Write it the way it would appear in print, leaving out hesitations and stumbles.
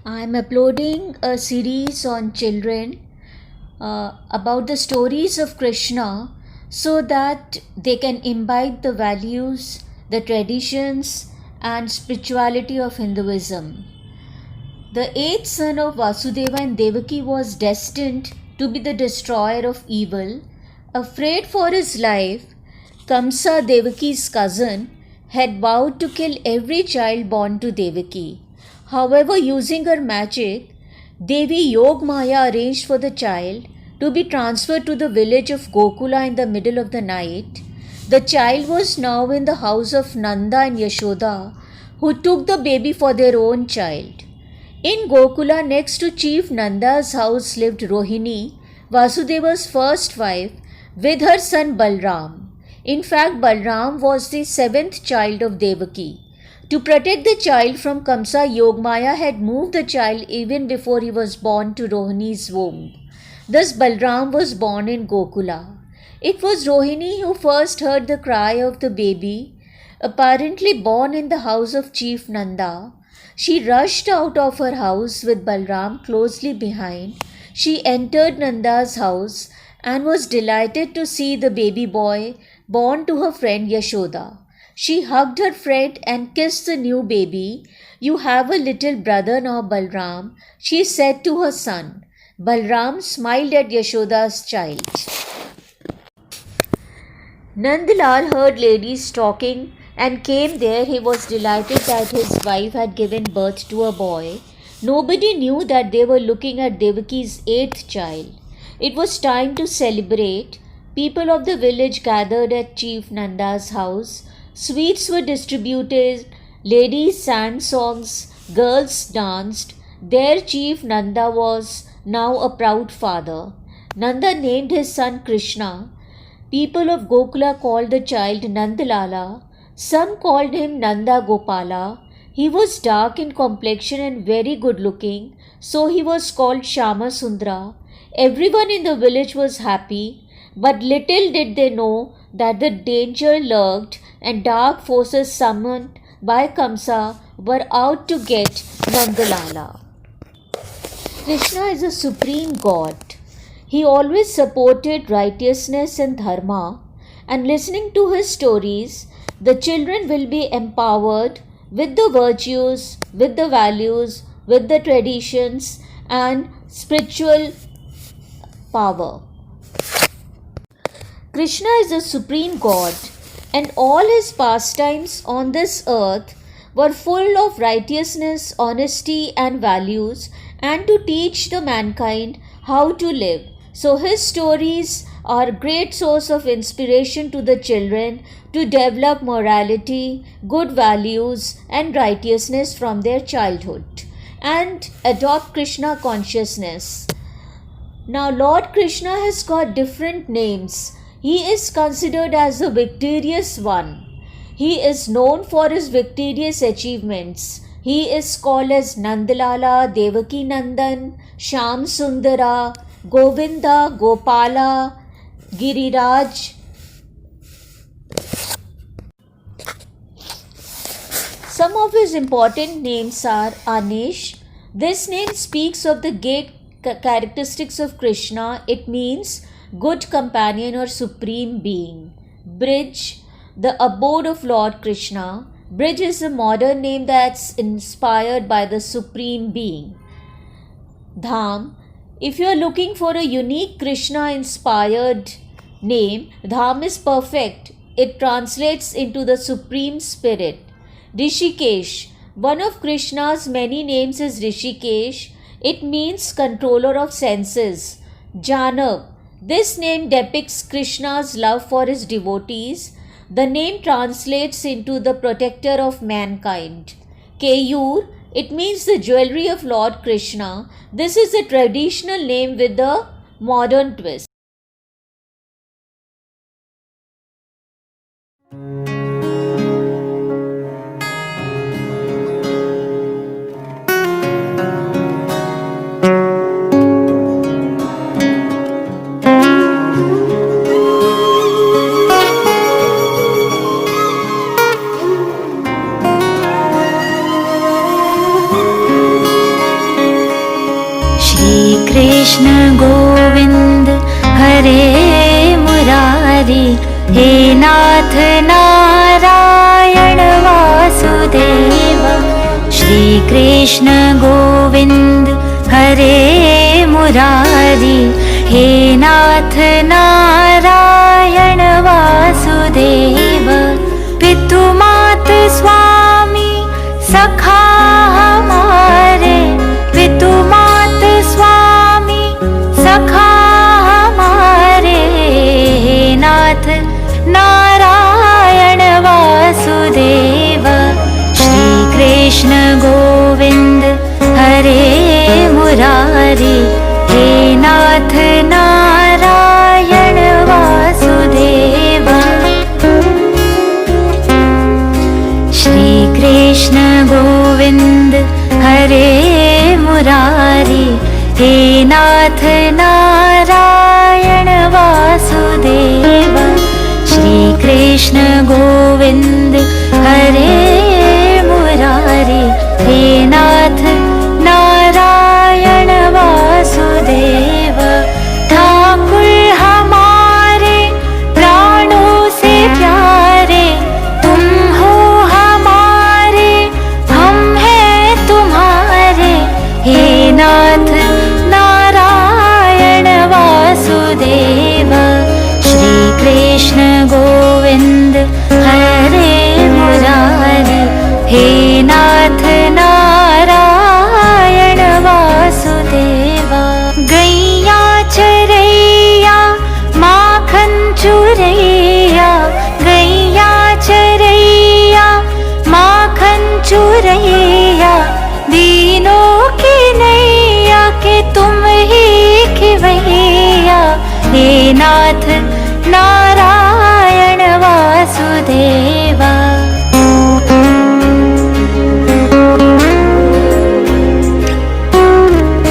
I'm uploading a series on children about the stories of Krishna so that they can imbibe the values, the traditions, and spirituality of Hinduism. The eighth son of Vasudeva and Devaki was destined to be the destroyer of evil. Afraid for his life, Kamsa, Devaki's cousin, had vowed to kill every child born to Devaki. However, using her magic, Devi Yogmaya arranged for the child to be transferred to the village of Gokula in the middle of the night. The child was now in the house of Nanda and Yashoda, who took the baby for their own child. In Gokula, next to Chief Nanda's house, lived Rohini, Vasudeva's first wife, with her son Balram. In fact, Balram was the seventh child of Devaki. To protect the child from Kamsa, Yogmaya had moved the child even before he was born to Rohini's womb. Thus, Balram was born in Gokula. It was Rohini who first heard the cry of the baby, apparently born in the house of Chief Nanda. She rushed out of her house with Balram closely behind. She entered Nanda's house and was delighted to see the baby boy born to her friend Yashoda. She hugged her friend and kissed the new baby. "You have a little brother now, Balram," she said to her son. Balram smiled at Yashoda's child. Nandlal heard ladies talking and came there. He was delighted that his wife had given birth to a boy. Nobody knew that they were looking at Devaki's eighth child. It was time to celebrate. People of the village gathered at Chief Nanda's house. Sweets were distributed, ladies sang songs, girls danced. Their Chief Nanda was now a proud father. Nanda named his son Krishna. People of Gokula called the child Nandlala. Some called him Nanda Gopala. He was dark in complexion and very good looking, so he was called Shama Sundra. Everyone in the village was happy, but little did they know that the danger lurked and dark forces summoned by Kamsa were out to get Nandlala. Krishna is a supreme god. He always supported righteousness and dharma, and listening to his stories, the children will be empowered with the virtues, with the values, with the traditions, and spiritual power. Krishna is a supreme god, and all his pastimes on this earth were full of righteousness, honesty, and values, and to teach the mankind how to live. So his stories are a great source of inspiration to the children to develop morality, good values, and righteousness from their childhood and adopt Krishna consciousness. Now, Lord Krishna has got different names. He is considered as the victorious one. He is known for his victorious achievements. He is called as Nandlala, Devaki Nandan, Sham Sundara, Govinda, Gopala, Giriraj. Some of his important names are Anish. This name speaks of the great characteristics of Krishna. It means good companion or supreme being. Brij, the abode of Lord Krishna. Brij is a modern name that's inspired by the supreme being. Dham, if you are looking for a unique Krishna inspired name, Dham is perfect. It translates into the supreme spirit. Rishikesh, one of Krishna's many names is Rishikesh. It means controller of senses. Janav, this name depicts Krishna's love for his devotees. The name translates into the protector of mankind. Keyur, it means the jewelry of Lord Krishna. This is a traditional name with a modern twist. Krishna Govind हरे मुरारी, हे नाथ नारायण वासुदेव। श्री कृष्ण गोविंद हरे मुरारी, हे नाथ नारायण वासुदेव। पितु मात स्वामी सखा हमारे, पितु मात स्वामी सखा हमारे, हे नाथ नारायण वासुदेव। श्री कृष्ण गोविंद हरे मुरारी, हे नाथ नारायण वासुदेव। श्री कृष्ण गोविंद हरे मुरारी, हे नाथ नारायण वासुदेव। श्री कृष्ण गोविंद हरे मुरारी, हे नाथ नारायण वासुदेव। ठाकुर हमारे प्राणों से प्यारे, तुम हो हमारे, हम हैं तुम्हारे, हे नाथ नारायण वासुदेव। श्री कृष्ण गोविंद हरे मुरारी, हे नाथ नारायण वासुदेव। गैया चरैया माखन चुरैया, गैया चरैया माखन चुरैया, दीनों की नैया के तुम ही खिवैया, हे नाथ नारायण वासुदेव।